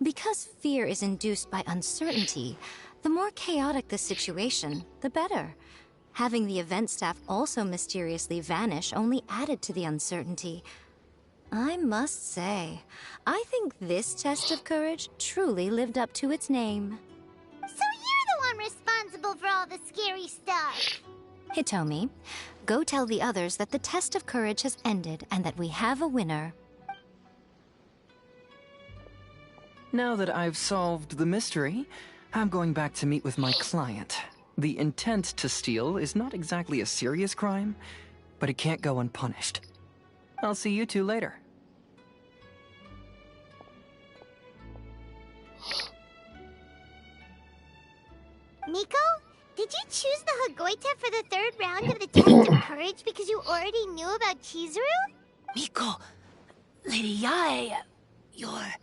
Because fear is induced by uncertainty, the more chaotic the situation, the better. Having the event staff also mysteriously vanish only added to the uncertainty. I must say, I think this test of courage truly lived up to its name. So you're the one responsible for all the scary stuff! Hitomi, go tell the others that the test of courage has ended and that we have a winner. Now that I've solved the mystery, I'm going back to meet with my client. The intent to steal is not exactly a serious crime, but it can't go unpunished. I'll see you two later. Miko, did you choose the Hagoita for the third round of the test of courage because you already knew about Chizuru? Miko, Lady Yae, you're...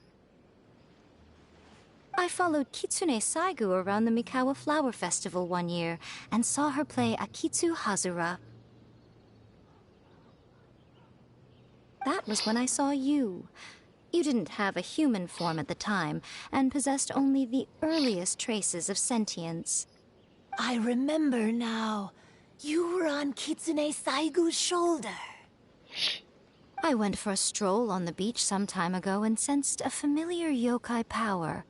I followed Kitsune Saigu around the Mikawa Flower Festival one year and saw her play Akitsu Hazura. That was when I saw you. You didn't have a human form at the time and possessed only the earliest traces of sentience. I remember now. You were on Kitsune Saigu's shoulder. I went for a stroll on the beach some time ago and sensed a familiar yokai power.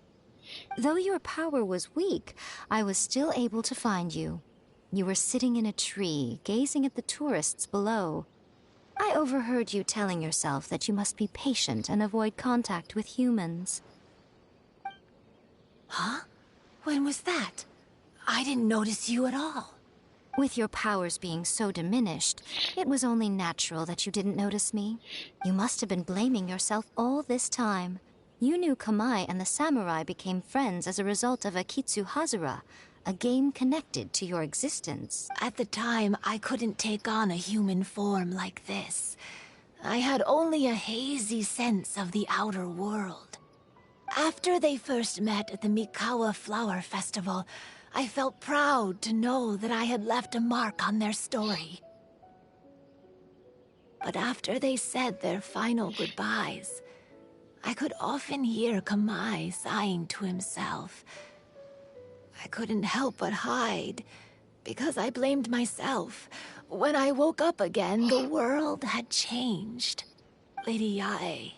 Though your power was weak, I was still able to find you. You were sitting in a tree, gazing at the tourists below. I overheard you telling yourself that you must be patient and avoid contact with humans. Huh? When was that? I didn't notice you at all. With your powers being so diminished, it was only natural that you didn't notice me. You must have been blaming yourself all this time. You knew Kamai and the samurai became friends as a result of Akitsu Hazura, a game connected to your existence. At the time, I couldn't take on a human form like this. I had only a hazy sense of the outer world. After they first met at the Mikawa Flower Festival, I felt proud to know that I had left a mark on their story. But after they said their final goodbyes, I could often hear Kamai sighing to himself. I couldn't help but hide, because I blamed myself. When I woke up again, the world had changed. Lady Yae,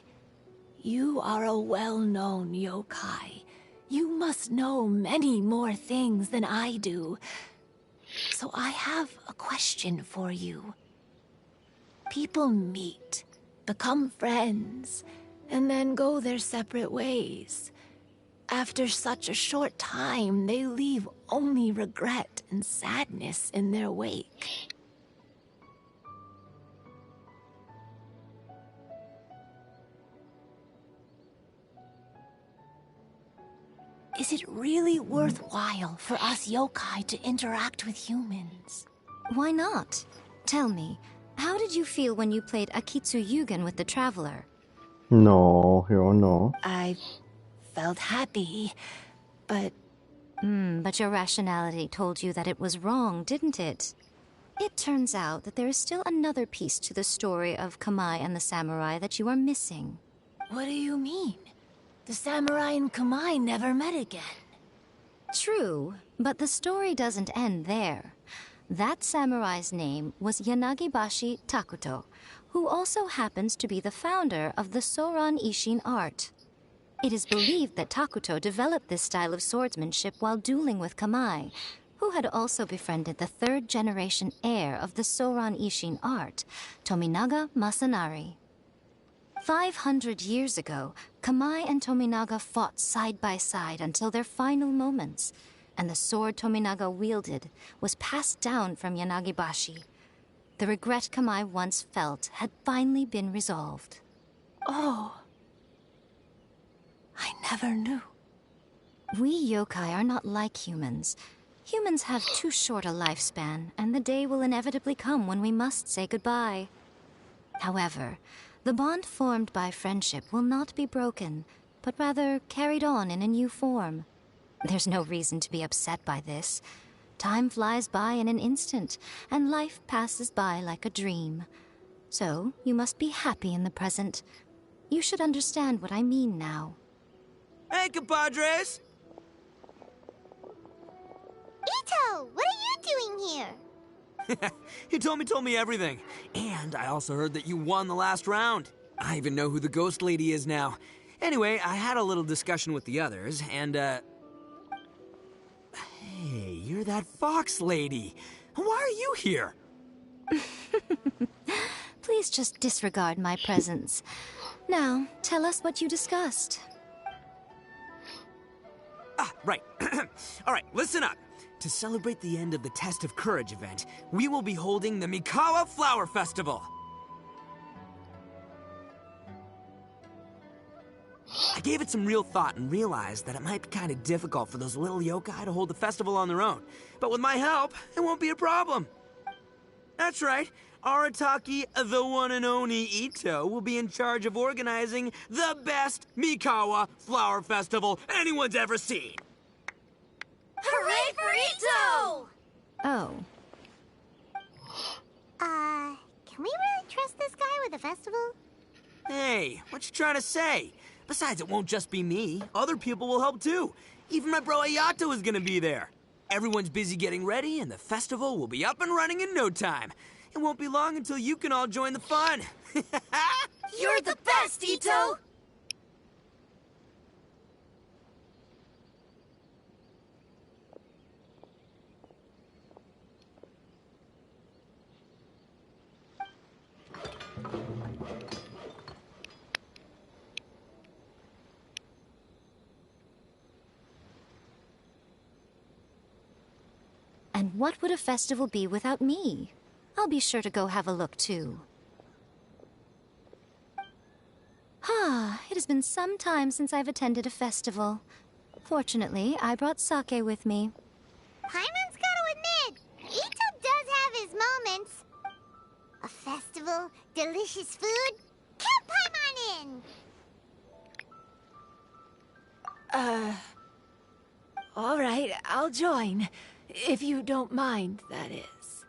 you are a well-known yokai. You must know many more things than I do. So I have a question for you. People meet, become friends, and then go their separate ways. After such a short time, they leave only regret and sadness in their wake. Is it really worthwhile for us yokai to interact with humans? Why not? Tell me, how did you feel when you played Akitsu Yugen with the Traveler? No, hero, no. I felt happy, but... But your rationality told you that it was wrong, didn't it? It turns out that there is still another piece to the story of Kamai and the samurai that you are missing. What do you mean? The samurai and Kamai never met again. True, but the story doesn't end there. That samurai's name was Yanagibashi Takuto, who also happens to be the founder of the Soran Ishin art. It is believed that Takuto developed this style of swordsmanship while dueling with Kamai, who had also befriended the third-generation heir of the Soran Ishin art, Tominaga Masanari. 500 years ago, Kamai and Tominaga fought side by side until their final moments, and the sword Tominaga wielded was passed down from Yanagibashi. The regret Kamai once felt had finally been resolved. Oh. I never knew. We yokai are not like humans. Humans have too short a lifespan, and the day will inevitably come when we must say goodbye. However, the bond formed by friendship will not be broken, but rather carried on in a new form. There's no reason to be upset by this. Time flies by in an instant, and life passes by like a dream. So, you must be happy in the present. You should understand what I mean now. Hey, compadres! Ito, what are you doing here? He told me everything. And I also heard that you won the last round. I even know who the ghost lady is now. Anyway, I had a little discussion with the others, and, Hey, you're that fox lady. Why are you here? Please just disregard my presence. Now, tell us what you discussed. Ah, right. All right, listen up. To celebrate the end of the Test of Courage event, we will be holding the Mikawa Flower Festival. I gave it some real thought and realized that it might be kind of difficult for those little yokai to hold the festival on their own. But with my help, it won't be a problem. That's right. Arataki, the one and only Ito, will be in charge of organizing the best Mikawa Flower Festival anyone's ever seen. Hooray for Ito! Oh, Can we really trust this guy with the festival? Hey, what you trying to say? Besides, it won't just be me. Other people will help too. Even my bro Ayato is gonna be there. Everyone's busy getting ready, and the festival will be up and running in no time. It won't be long until you can all join the fun. You're the best, Ito! and what would a festival be without me? I'll be sure to go have a look, too. It has been some time since I've attended a festival. Fortunately, I brought sake with me. Paimon's gotta admit, Ito does have his moments. A festival, delicious food, count Paimon in! All right, I'll join. If you don't mind, that is.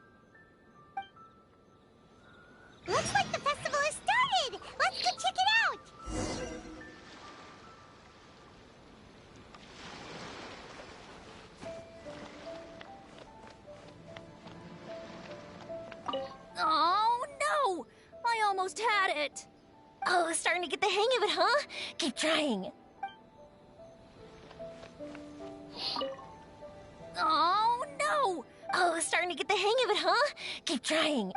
Looks like the festival has started! Let's go check it out! Oh, no! I almost had it! Oh, starting to get the hang of it, huh? Keep trying. Oh, no! Oh, starting to get the hang of it, huh? Keep trying.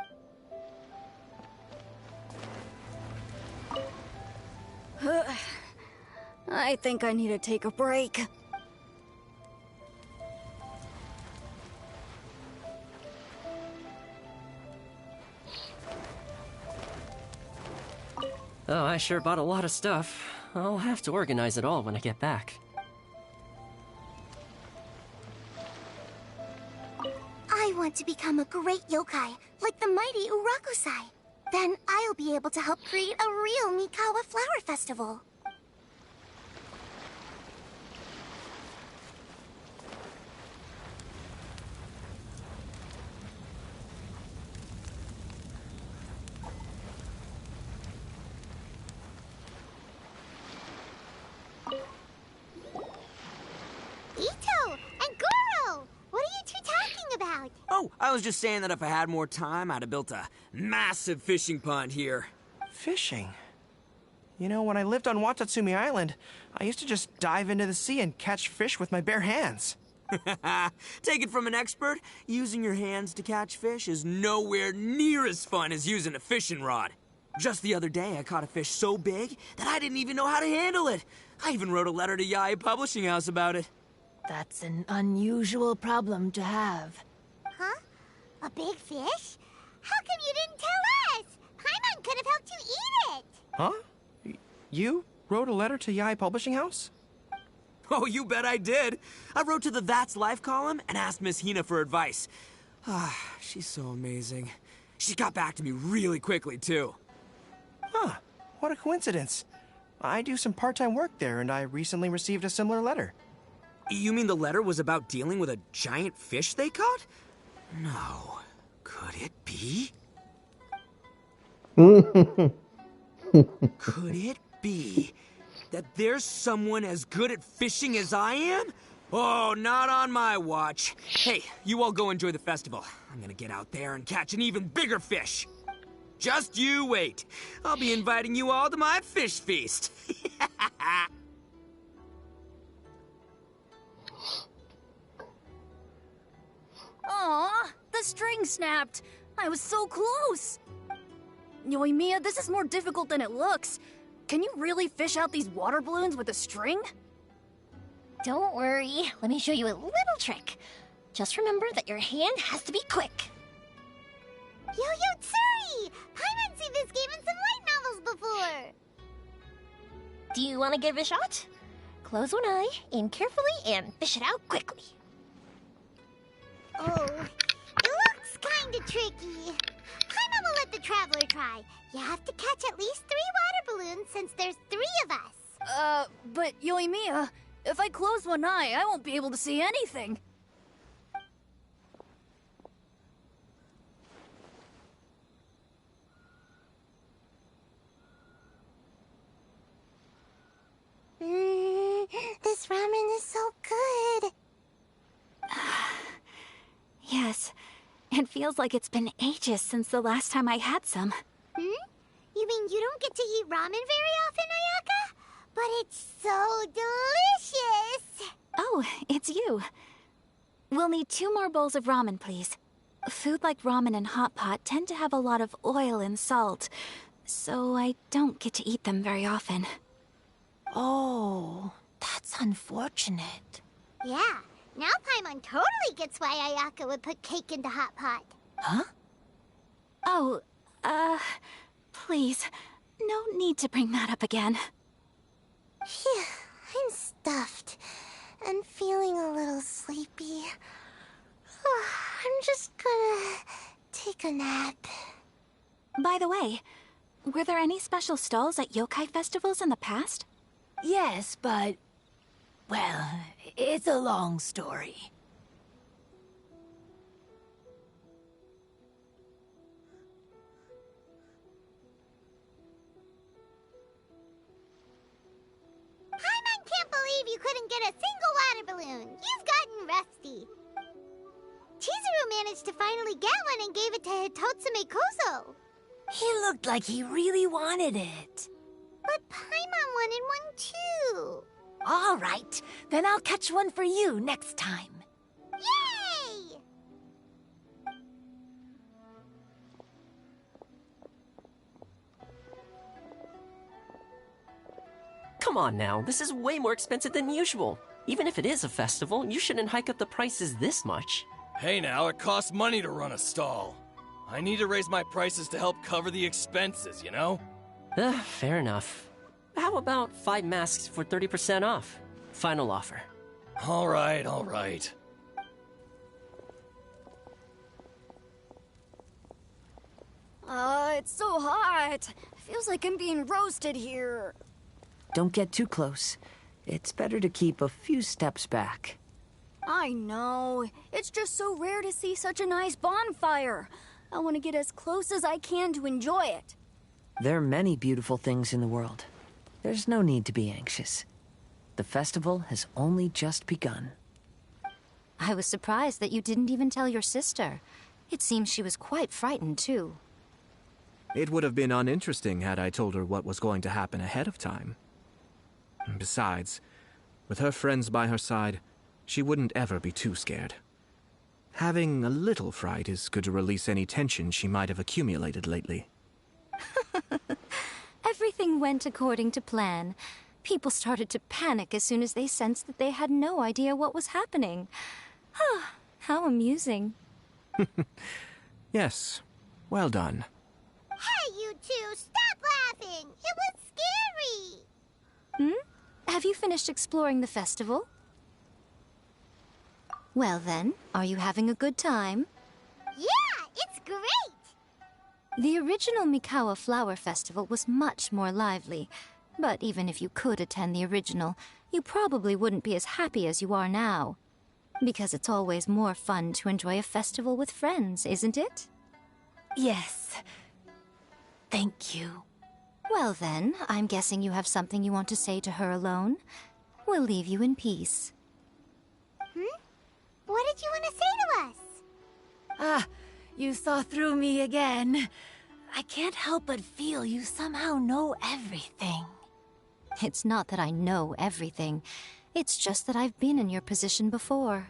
I think I need to take a break. Oh, I sure bought a lot of stuff. I'll have to organize it all when I get back. I want to become a great yokai, like the mighty Urakusai. Then I'll be able to help create a real Mikawa Flower Festival. Ito and Goro! What are you two talking about? Oh, I was just saying that if I had more time, I'd have built a massive fishing pond here. Fishing? You know, when I lived on Watatsumi Island, I used to just dive into the sea and catch fish with my bare hands. Take it from an expert, using your hands to catch fish is nowhere near as fun as using a fishing rod. Just the other day, I caught a fish so big that I didn't even know how to handle it. I even wrote a letter to Yae Publishing House about it. That's an unusual problem to have. Huh? A big fish? How come you didn't tell us? Paimon could have helped you eat it. Huh? You wrote a letter to Yae Publishing House? Oh, you bet I did. I wrote to the That's Life column and asked Miss Hina for advice. She's so amazing. She got back to me really quickly, too. Huh. What a coincidence. I do some part-time work there, and I recently received a similar letter. You mean the letter was about dealing with a giant fish they caught? No. Could it be? Could it be That there's someone as good at fishing as I am? Oh, not on my watch. Hey, you all go enjoy the festival. I'm gonna get out there and catch an even bigger fish. Just you wait. I'll be inviting you all to my fish feast. Aw, the string snapped. I was so close. Yoimiya, this is more difficult than it looks. Can you really fish out these water balloons with a string? Don't worry. Let me show you a little trick. Just remember that your hand has to be quick. Yo-Yo Tsuri! Paimon's seen this game in some light novels before. Do you want to give it a shot? Close one eye, aim carefully, and fish it out quickly. Oh, it looks kinda tricky. Paimon will let the traveler try. You have to catch at least 3 water balloons since there's 3 of us. But Yoimiya, if I close one eye, I won't be able to see anything. This ramen is so good. Yes. It feels like it's been ages since the last time I had some. You mean you don't get to eat ramen very often, Ayaka? But it's so delicious! Oh, it's you. We'll need 2 more bowls of ramen, please. Food like ramen and hot pot tend to have a lot of oil and salt, so I don't get to eat them very often. Oh, that's unfortunate. Yeah, now Paimon totally gets why Ayaka would put cake in the hot pot. Huh? Oh, please, no need to bring that up again. Phew, I'm stuffed and feeling a little sleepy. I'm just gonna take a nap. By the way, were there any special stalls at yokai festivals in the past? Yes, but... well, it's a long story. Paimon can't believe you couldn't get a single water balloon. You've gotten rusty. Chizuru managed to finally get one and gave it to Hitotsume Kozo. He looked like he really wanted it. But Paimon wanted one too. All right, then I'll catch one for you next time. Yay! Come on now, this is way more expensive than usual. Even if it is a festival, you shouldn't hike up the prices this much. Hey now, it costs money to run a stall. I need to raise my prices to help cover the expenses, you know? Fair enough. How about 5 masks for 30% off? Final offer. All right, all right. It's so hot. Feels like I'm being roasted here. Don't get too close. It's better to keep a few steps back. I know. It's just so rare to see such a nice bonfire. I want to get as close as I can to enjoy it. There are many beautiful things in the world. There's no need to be anxious. The festival has only just begun. I was surprised that you didn't even tell your sister. It seems she was quite frightened, too. It would have been uninteresting had I told her what was going to happen ahead of time. Besides, with her friends by her side, she wouldn't ever be too scared. Having a little fright is good to release any tension she might have accumulated lately. Everything went according to plan. People started to panic as soon as they sensed that they had no idea what was happening. How amusing. Yes, well done. Hey, you two, stop laughing! It was scary! Have you finished exploring the festival? Well then, are you having a good time? Yeah, it's great! The original Mikawa Flower Festival was much more lively, but even if you could attend the original, you probably wouldn't be as happy as you are now. Because it's always more fun to enjoy a festival with friends, isn't it? Yes. Thank you. Well then, I'm guessing you have something you want to say to her alone. We'll leave you in peace. What did you want to say to us? Ah, you saw through me again. I can't help but feel you somehow know everything. It's not that I know everything. It's just that I've been in your position before.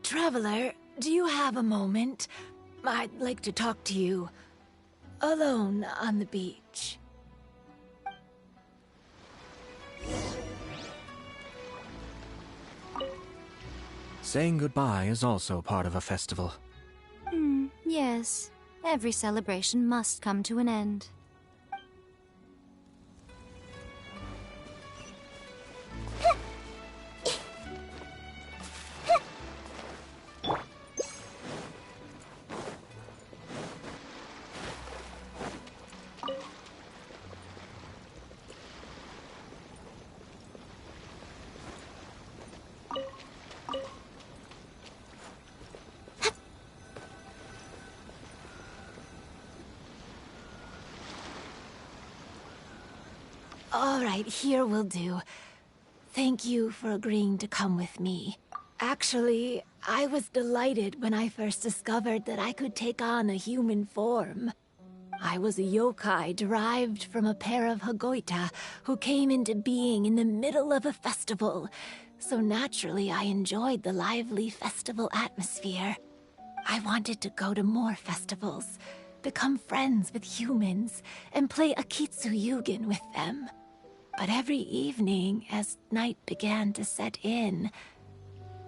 Traveler, do you have a moment? I'd like to talk to you. Alone on the beach. Saying goodbye is also part of a festival. Yes. Every celebration must come to an end. All right, here will do. Thank you for agreeing to come with me. Actually, I was delighted when I first discovered that I could take on a human form. I was a yokai derived from a pair of Hagoita who came into being in the middle of a festival. So naturally, I enjoyed the lively festival atmosphere. I wanted to go to more festivals, become friends with humans, and play Akitsu Yugen with them. But every evening, as night began to set in,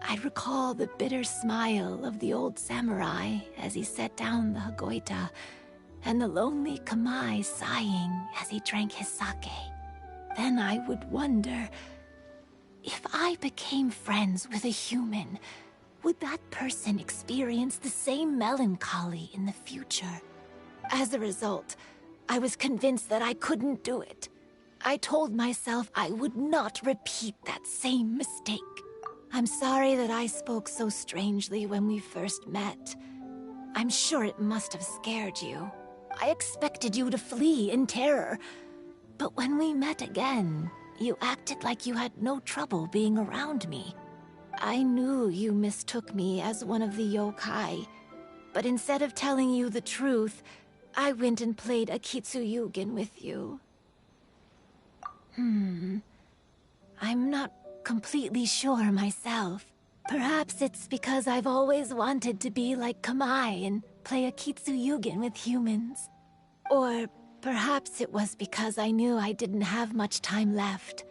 I'd recall the bitter smile of the old samurai as he set down the Hagoita, and the lonely Kamai sighing as he drank his sake. Then I would wonder, if I became friends with a human, would that person experience the same melancholy in the future? As a result, I was convinced that I couldn't do it. I told myself I would not repeat that same mistake. I'm sorry that I spoke so strangely when we first met. I'm sure it must have scared you. I expected you to flee in terror. But when we met again, you acted like you had no trouble being around me. I knew you mistook me as one of the yokai, but instead of telling you the truth, I went and played Akitsu Yugen with you. I'm not completely sure myself. Perhaps it's because I've always wanted to be like Kamai and play Akitsu Yugen with humans. Or perhaps it was because I knew I didn't have much time left,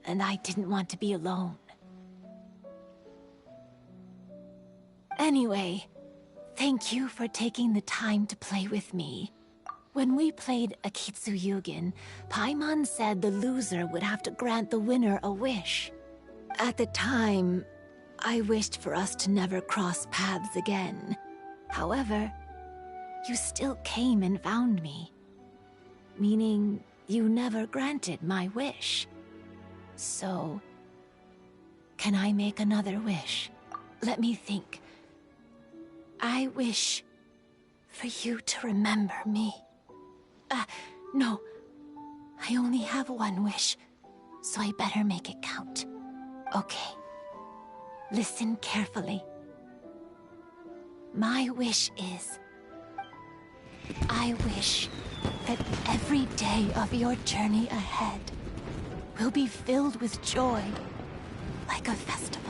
and I didn't want to be alone. Anyway, thank you for taking the time to play with me. When we played Akitsu Yugen, Paimon said the loser would have to grant the winner a wish. At the time, I wished for us to never cross paths again. However, you still came and found me. Meaning, you never granted my wish. So, can I make another wish? Let me think. I wish for you to remember me. No. I only have one wish, so I better make it count. Okay. Listen carefully. My wish is... I wish that every day of your journey ahead will be filled with joy, like a festival.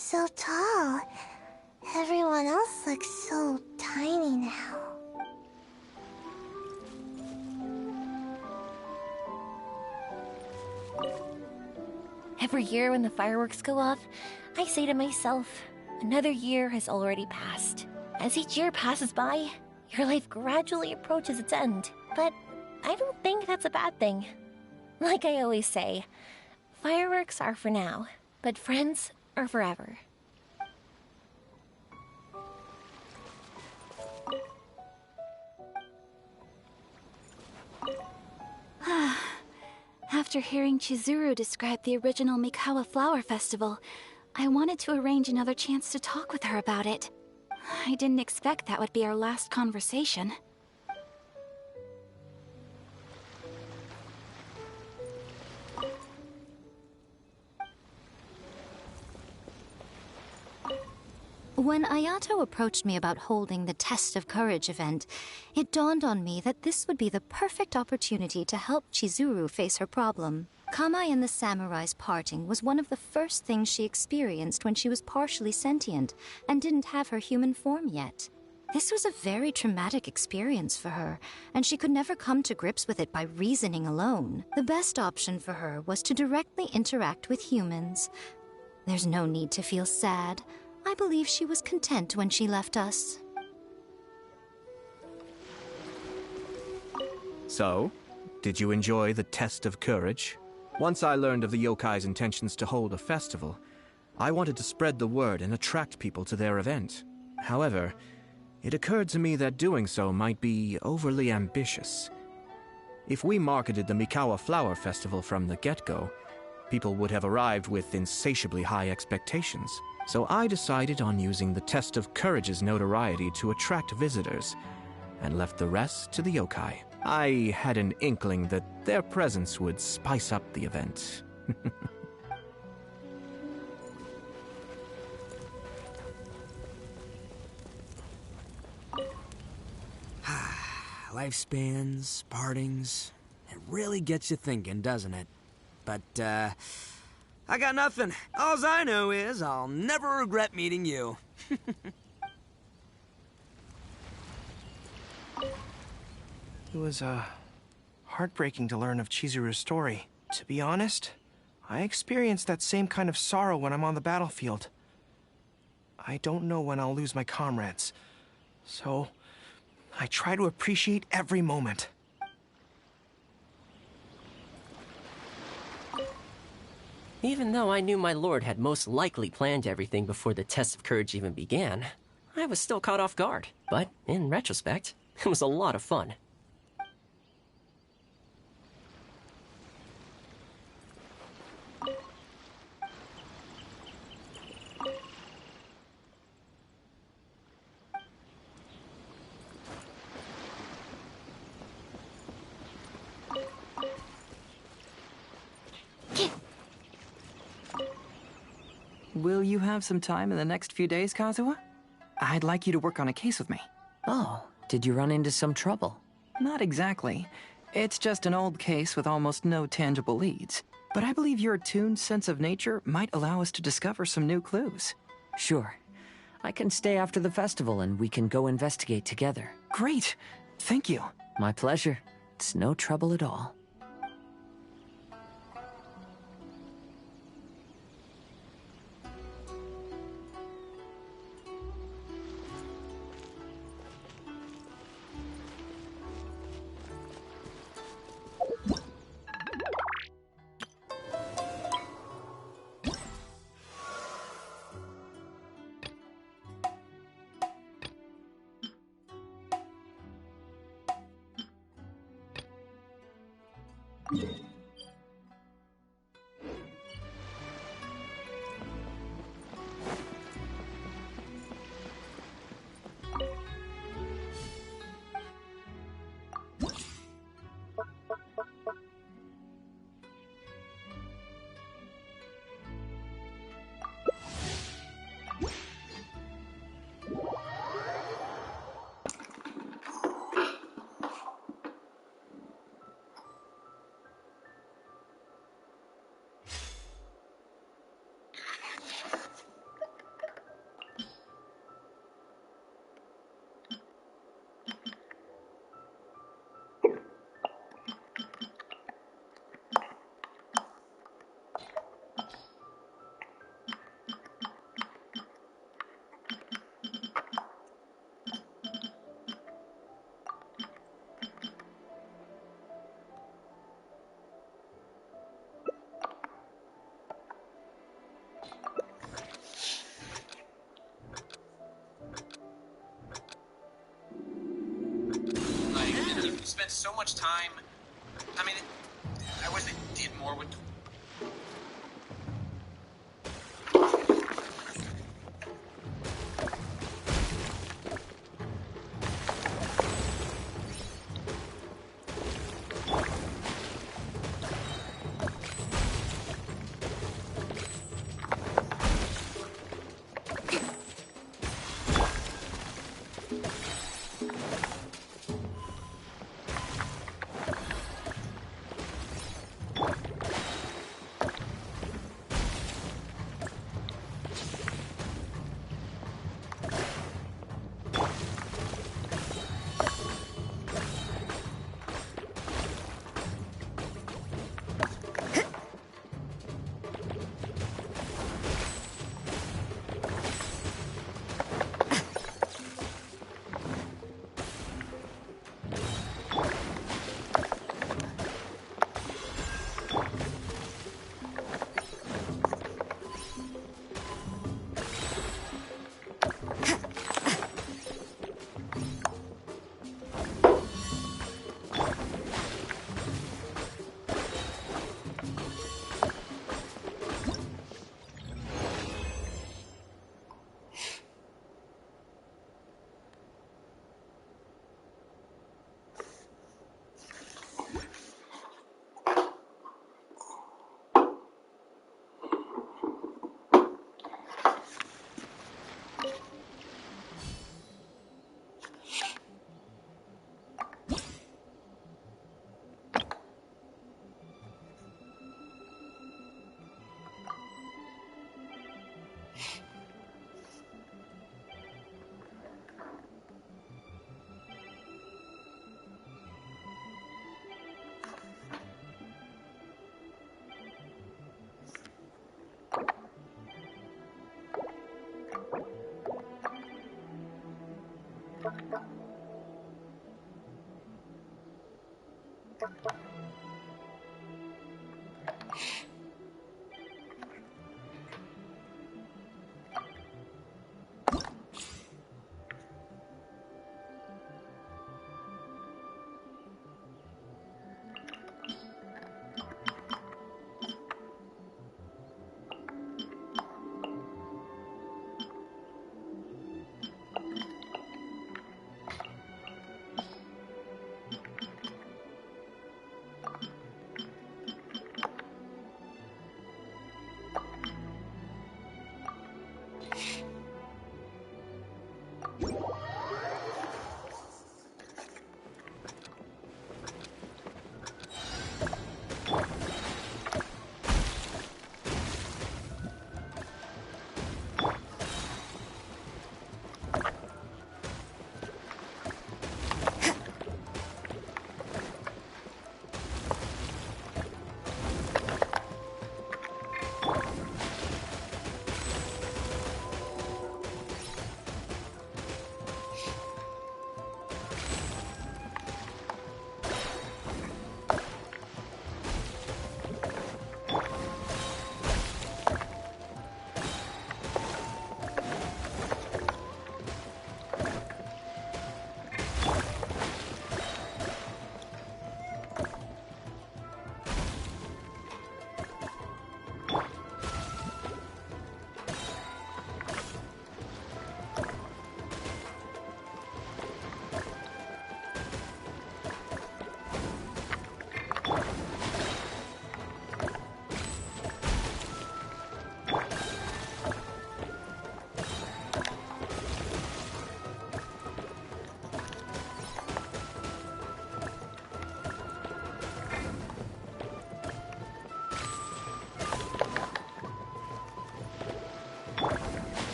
so tall. Everyone else looks so tiny now. Every year when the fireworks go off, I say to myself, another year has already passed. As each year passes by, your life gradually approaches its end. But I don't think that's a bad thing. Like I always say, fireworks are for now, but friends are forever. After hearing Chizuru describe the original Mikawa Flower Festival, I wanted to arrange another chance to talk with her about it. I didn't expect that would be our last conversation. When Ayato approached me about holding the Test of Courage event, it dawned on me that this would be the perfect opportunity to help Chizuru face her problem. Kamai and the samurai's parting was one of the first things she experienced when she was partially sentient and didn't have her human form yet. This was a very traumatic experience for her, and she could never come to grips with it by reasoning alone. The best option for her was to directly interact with humans. There's no need to feel sad. I believe she was content when she left us. So, did you enjoy the Test of Courage? Once I learned of the yokai's intentions to hold a festival, I wanted to spread the word and attract people to their event. However, it occurred to me that doing so might be overly ambitious. If we marketed the Mikawa Flower Festival from the get-go, people would have arrived with insatiably high expectations. So I decided on using the Test of Courage's notoriety to attract visitors, and left the rest to the yokai. I had an inkling that their presence would spice up the event. Lifespans, partings, it really gets you thinking, doesn't it? But, I got nothing. Alls I know is I'll never regret meeting you. It was, heartbreaking to learn of Chizuru's story. To be honest, I experience that same kind of sorrow when I'm on the battlefield. I don't know when I'll lose my comrades, so I try to appreciate every moment. Even though I knew my lord had most likely planned everything before the Test of Courage even began, I was still caught off guard. But in retrospect, it was a lot of fun. Will you have some time in the next few days, Kazuha? I'd like you to work on a case with me. Oh, did you run into some trouble? Not exactly. It's just an old case with almost no tangible leads. But I believe your attuned sense of nature might allow us to discover some new clues. Sure. I can stay after the festival and we can go investigate together. Great! Thank you. My pleasure. It's no trouble at all. spent so much time. I mean, I wish they did more with.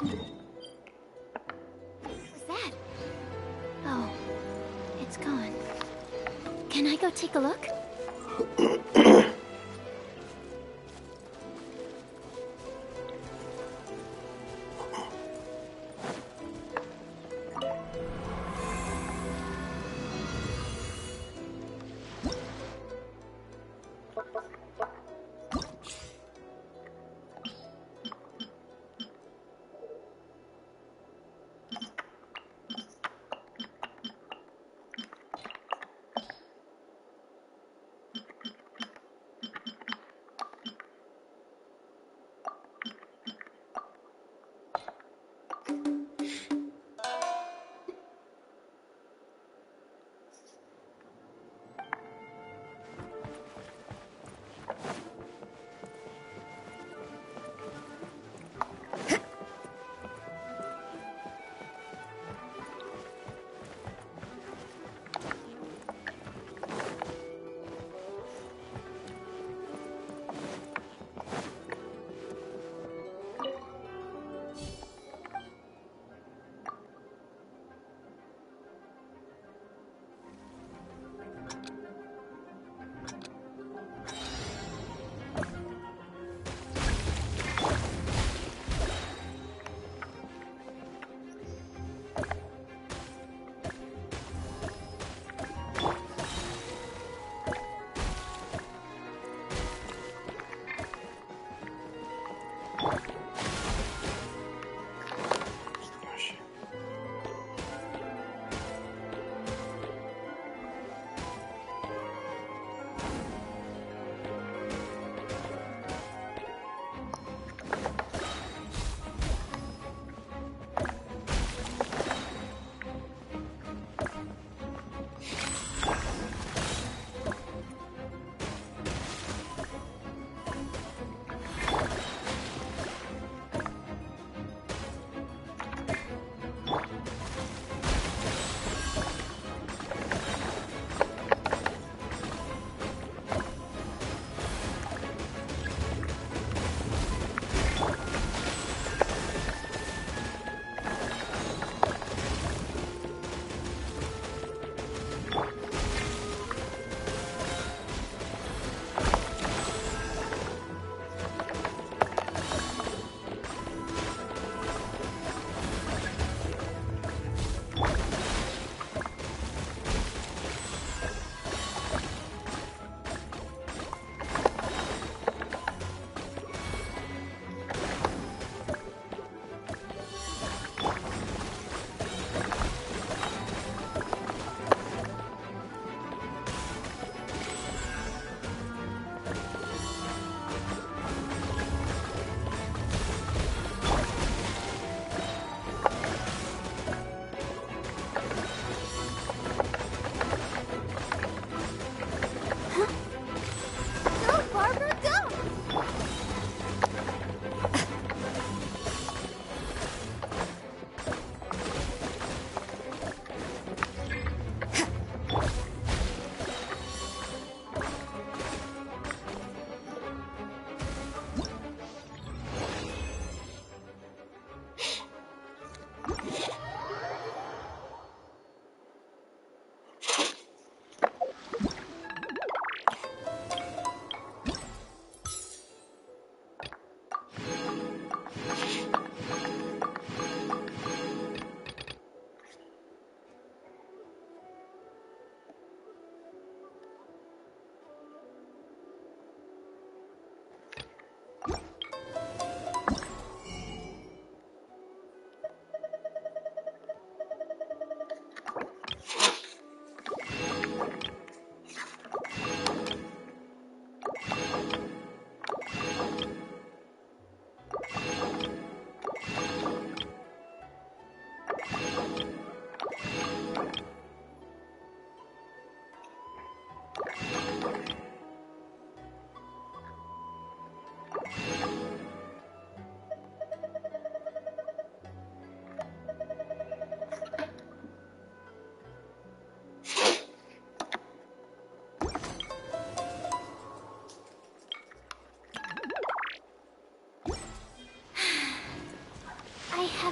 What's that? Oh, it's gone. Can I go take a look?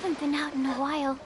haven't been out in a while.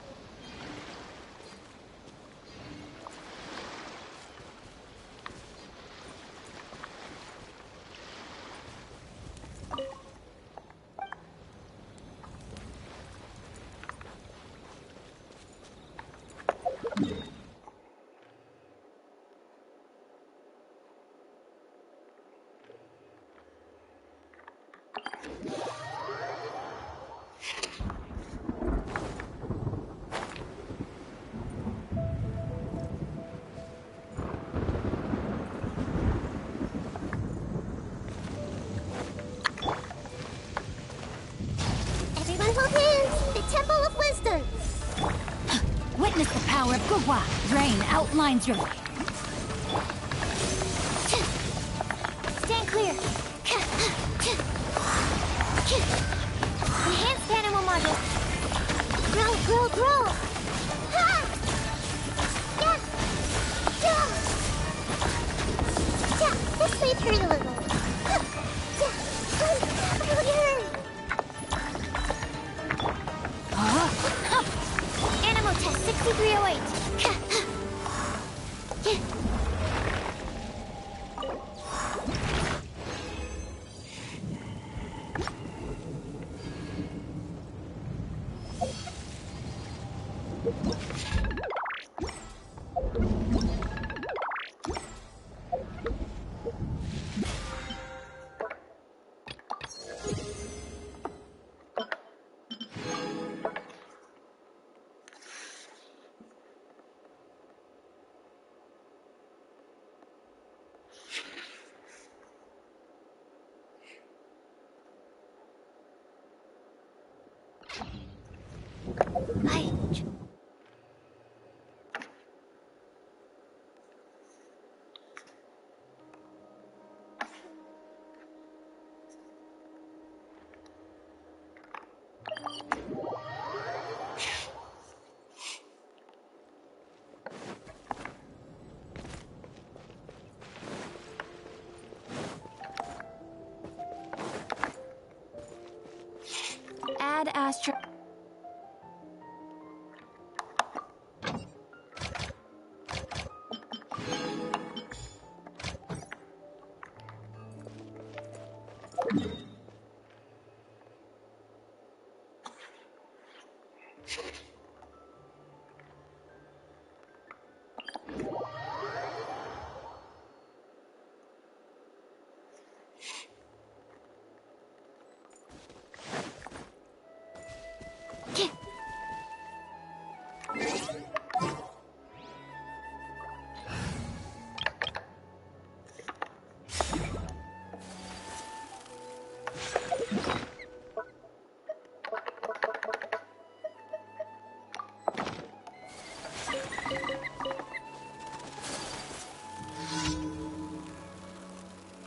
Everyone hold hands! The Temple of Wisdom! Witness the power of Gugwa. Drain outlines your way. Stand clear. Enhanced animal module. Grow, grow, grow! Ha! Yeah! Yeah! Yeah, this may hurt a little. Ha! Yeah! Animal test 6308. Add astro...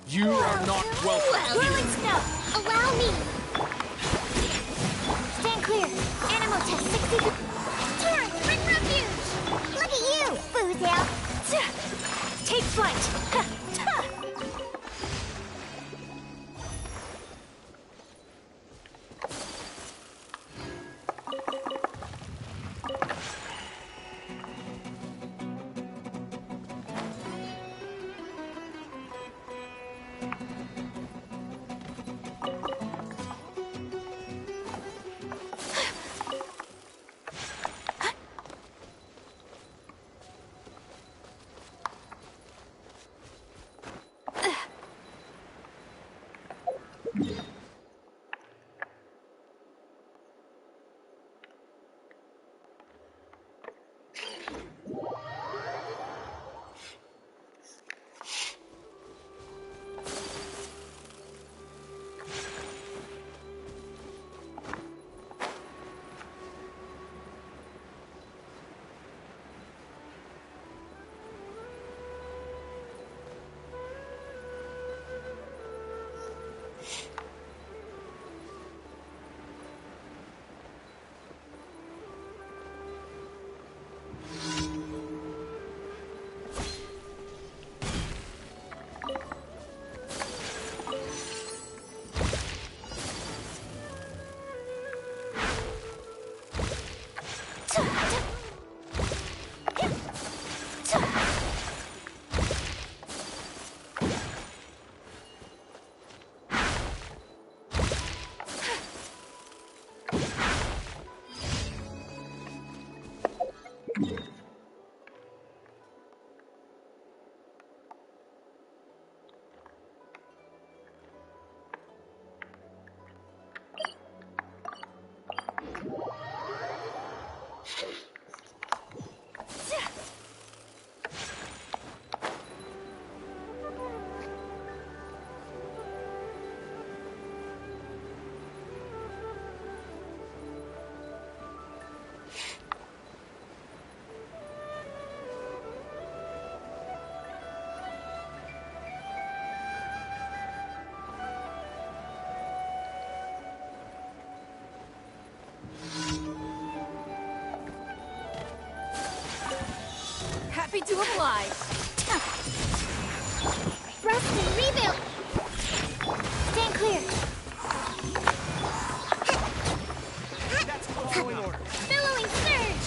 You are not welcome here. Whirling snow. Allow me. Stand clear. Animal test 60. Turn. Bring refuge. Look at you, Boozel! Take flight. to apply. Thrust and rebuild. Stand clear. Billowing surge.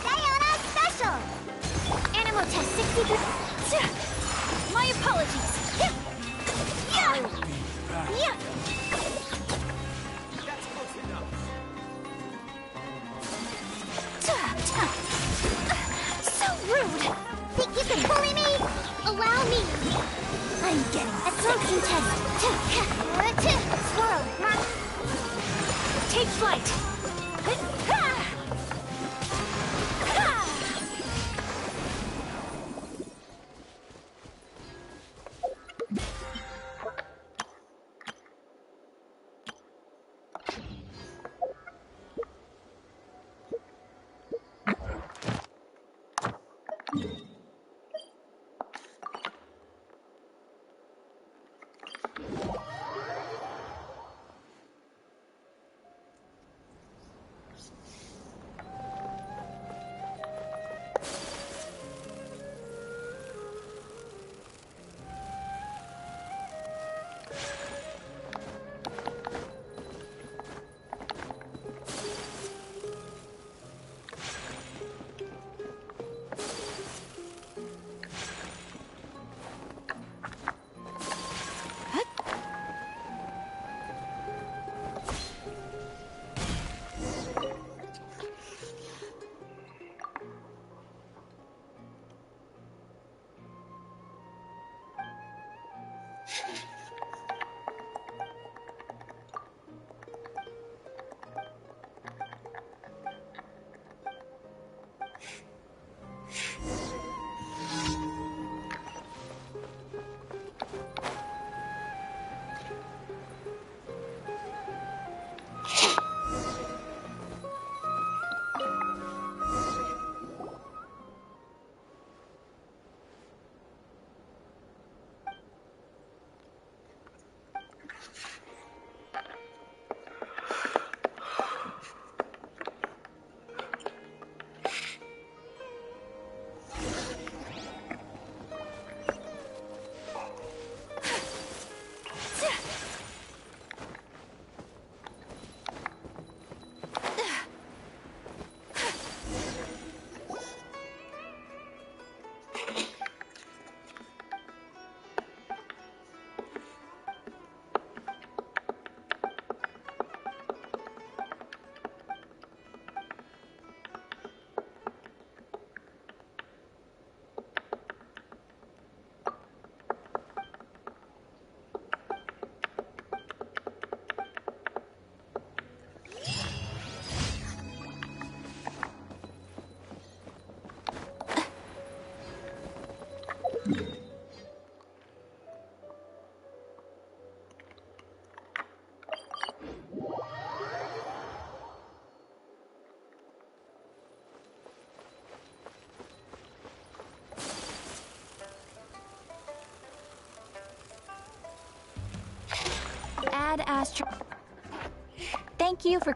Sayona special. Animal test 63. My apologies. Yeah. So rude. Think you can bully me? Allow me. I'm getting A soaking test. Swirl. Take flight. Add Astro. Thank you for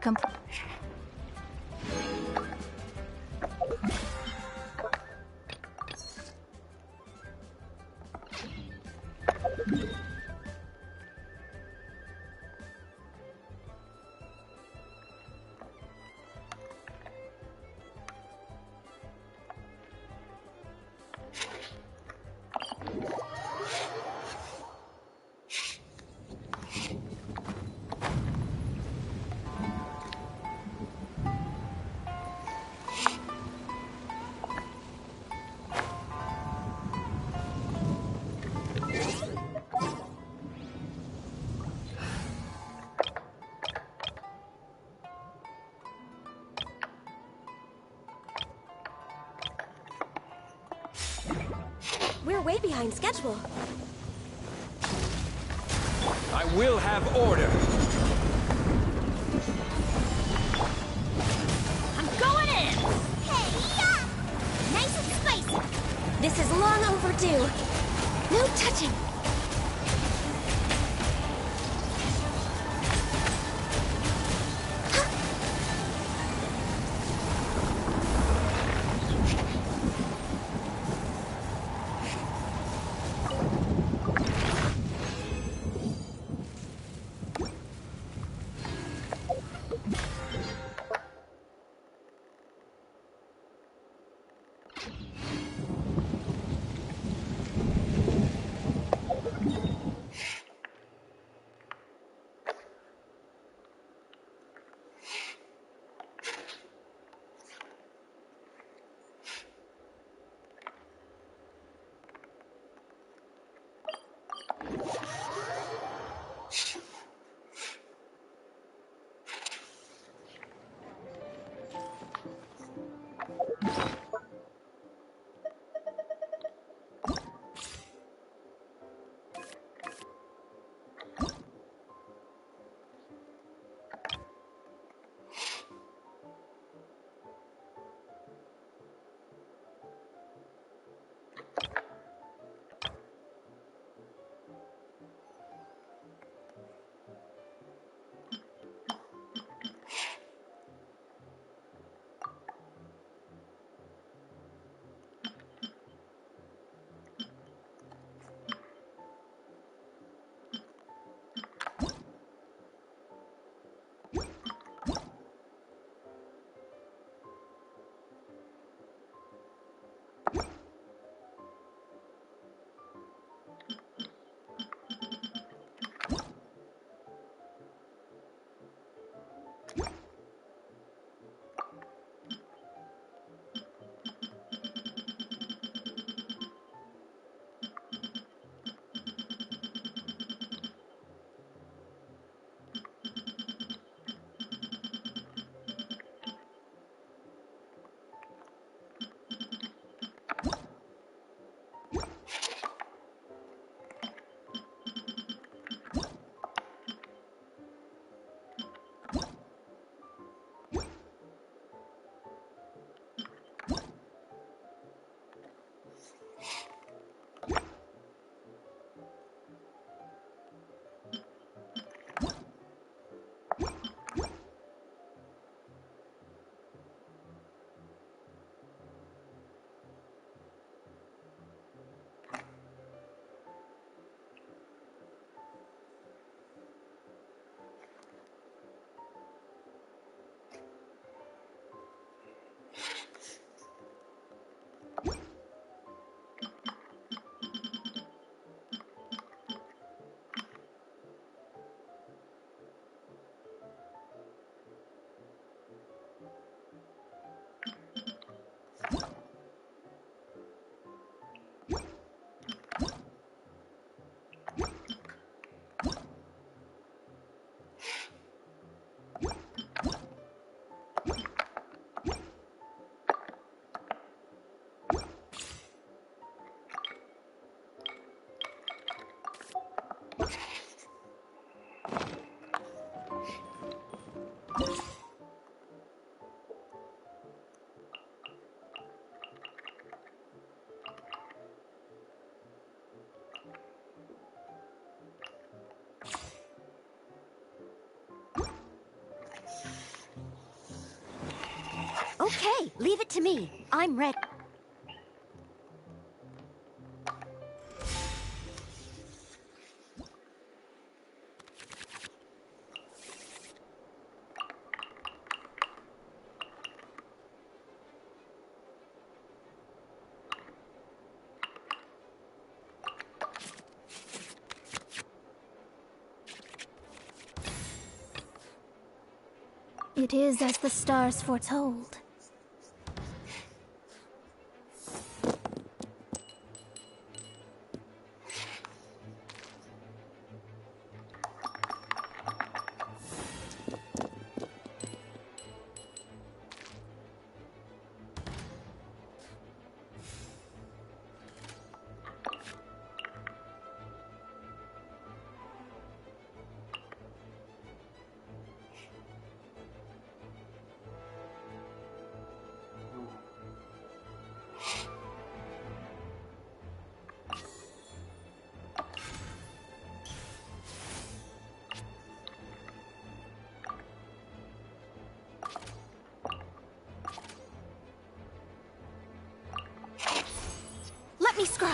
We're way behind schedule. I will have order. I'm going in! Hey-ya! Nice and spicy. This is long overdue. No touching. Okay, leave it to me. I'm ready. It is as the stars foretold. Let me scribe.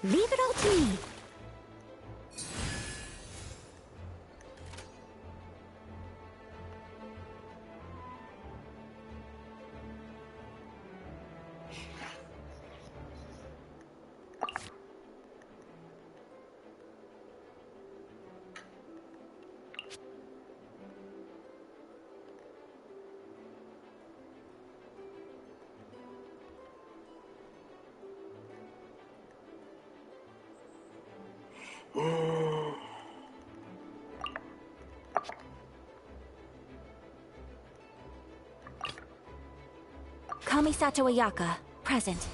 Leave it all to me. Kamisato Ayaka, present.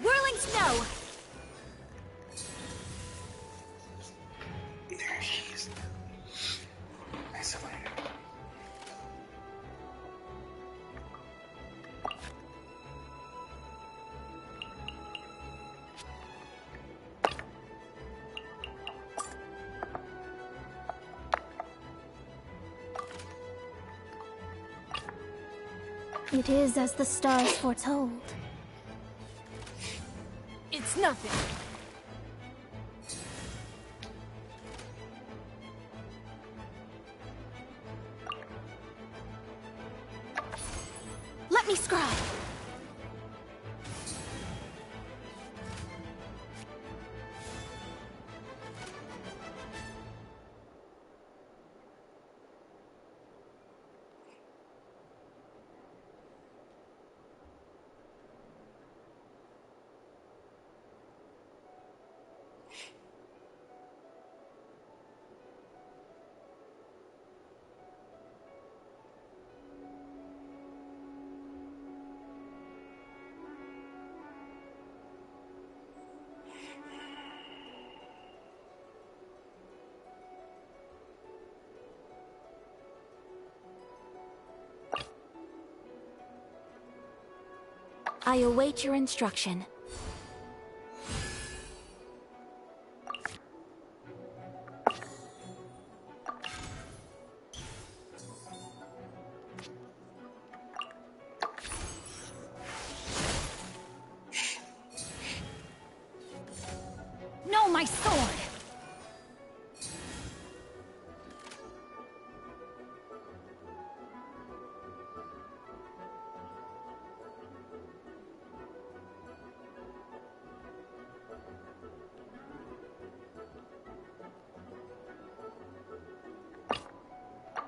Whirling snow! There he is. Isolated. It is as the stars foretold. It's nothing. Let me scry! I await your instruction. No, my sword!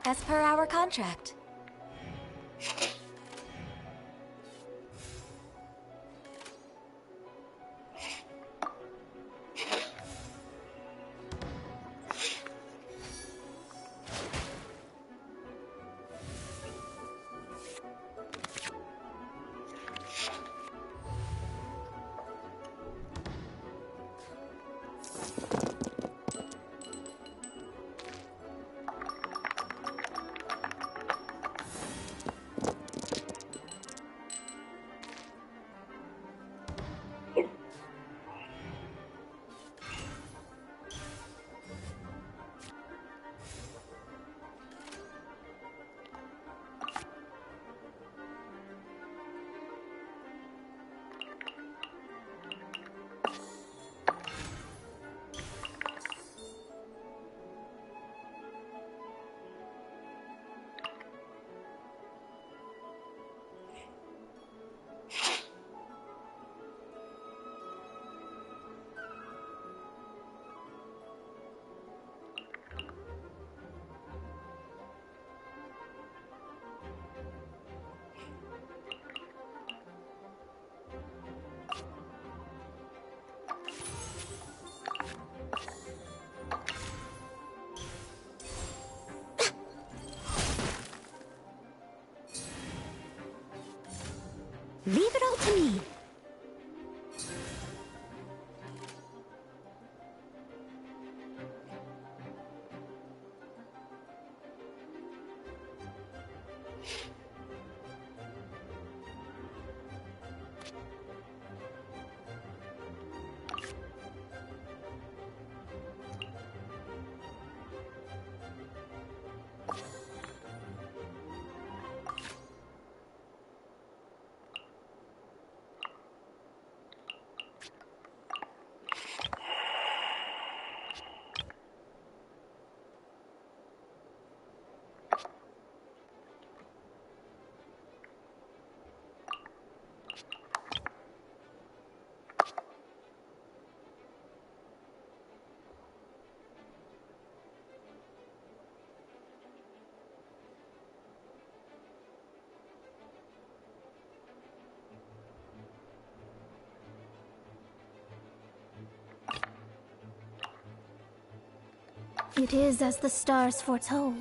As per our contract. Leave it all to me. It is as the stars foretold.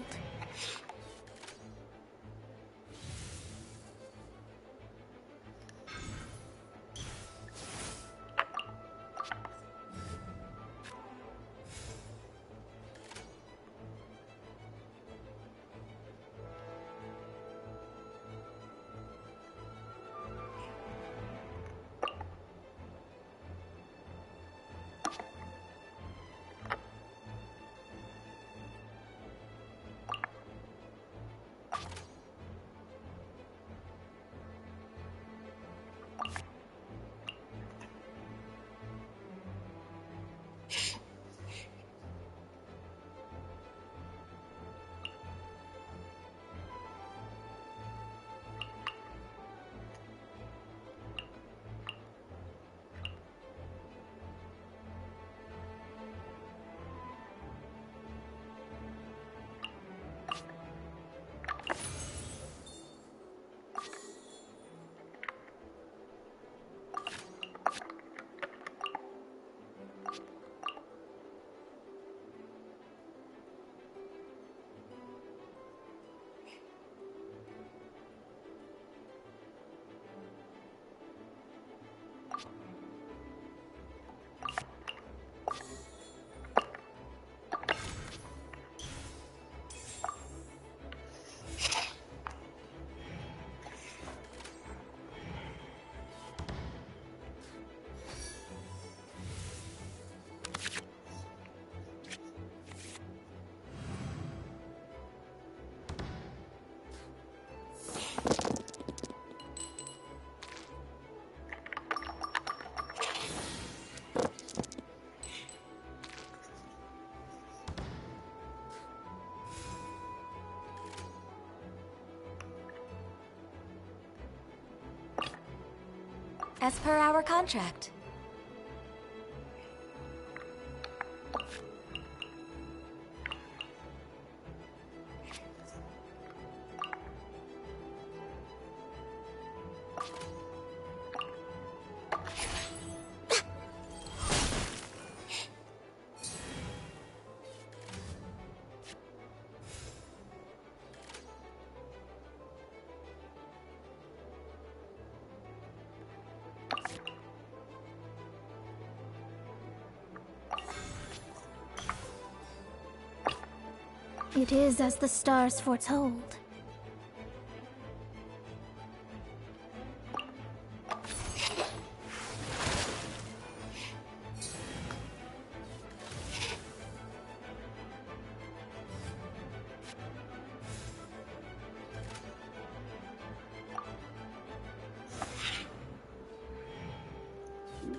As per our contract. It is as the stars foretold.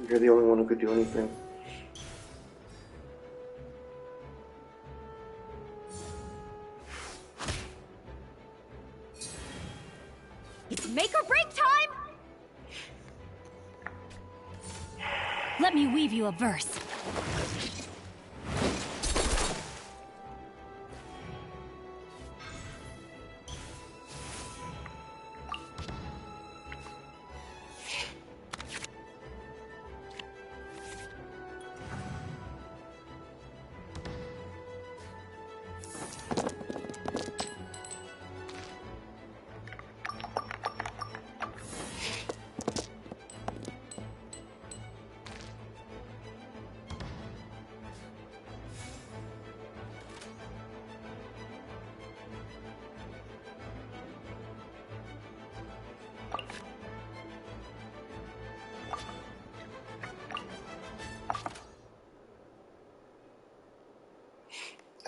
You're the only one who could do anything. It's make or break time! Let me weave you a verse.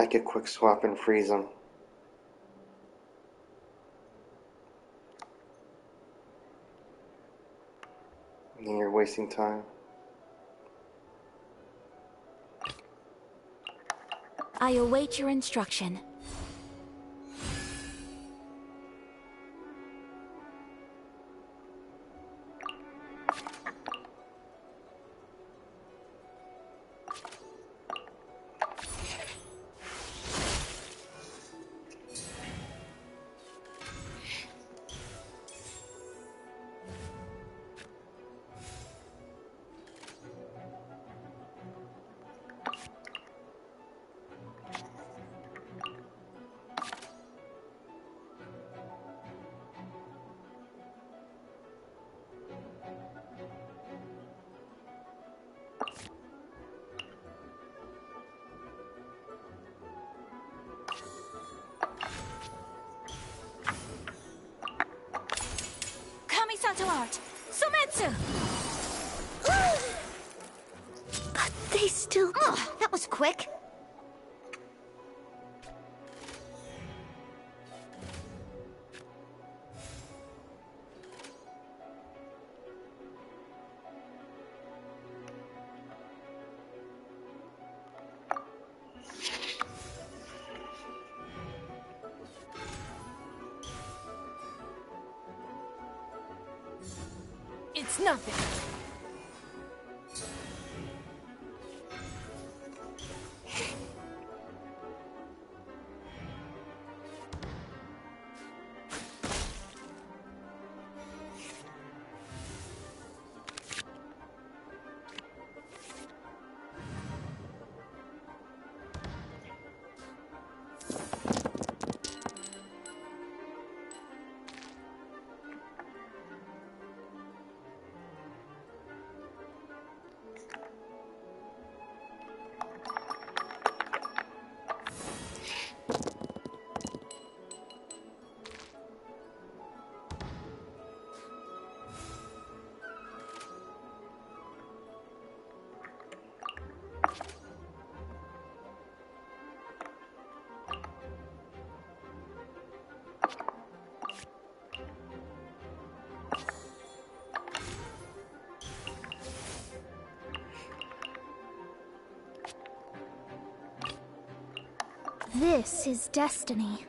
I could quick swap and freeze him. And then you're wasting time. I await your instruction. Kamisato art! Sumetsu! But they still... Oh, that was quick. It's nothing. This is destiny.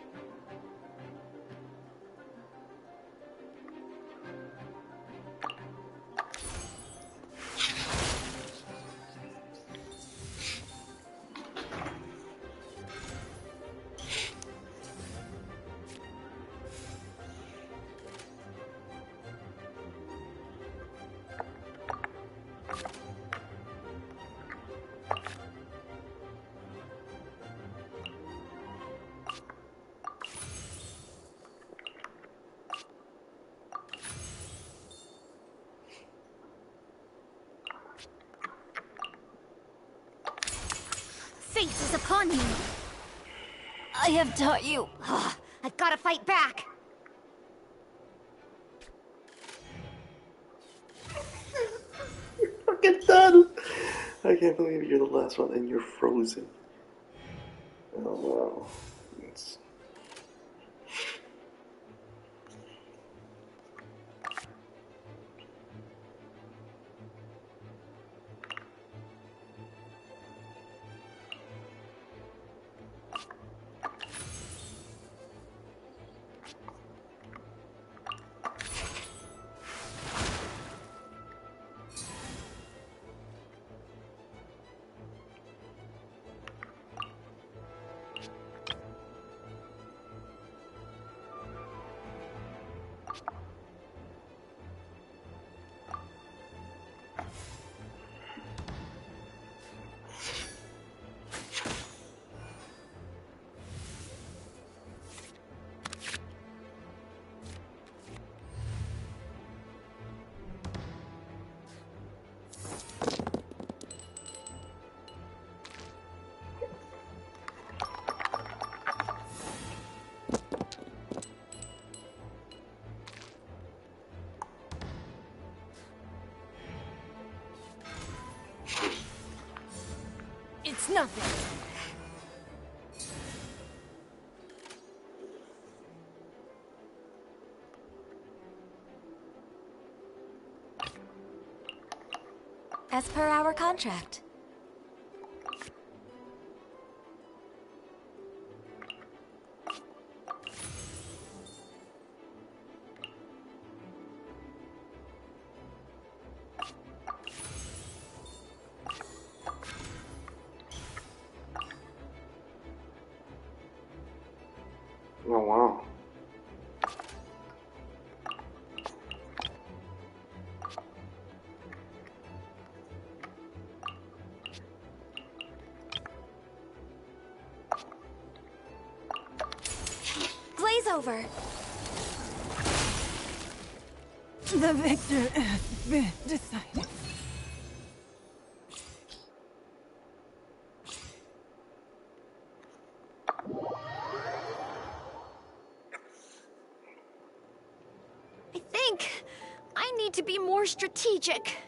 Fate is upon you. I have taught you. I've got to fight back. Fucking done! I can't believe you're the last one and you're frozen. Oh wow. It's... It's nothing. as per our contract. Oh, wow. Glaze over. The victor has been decided. I think I need to be more strategic.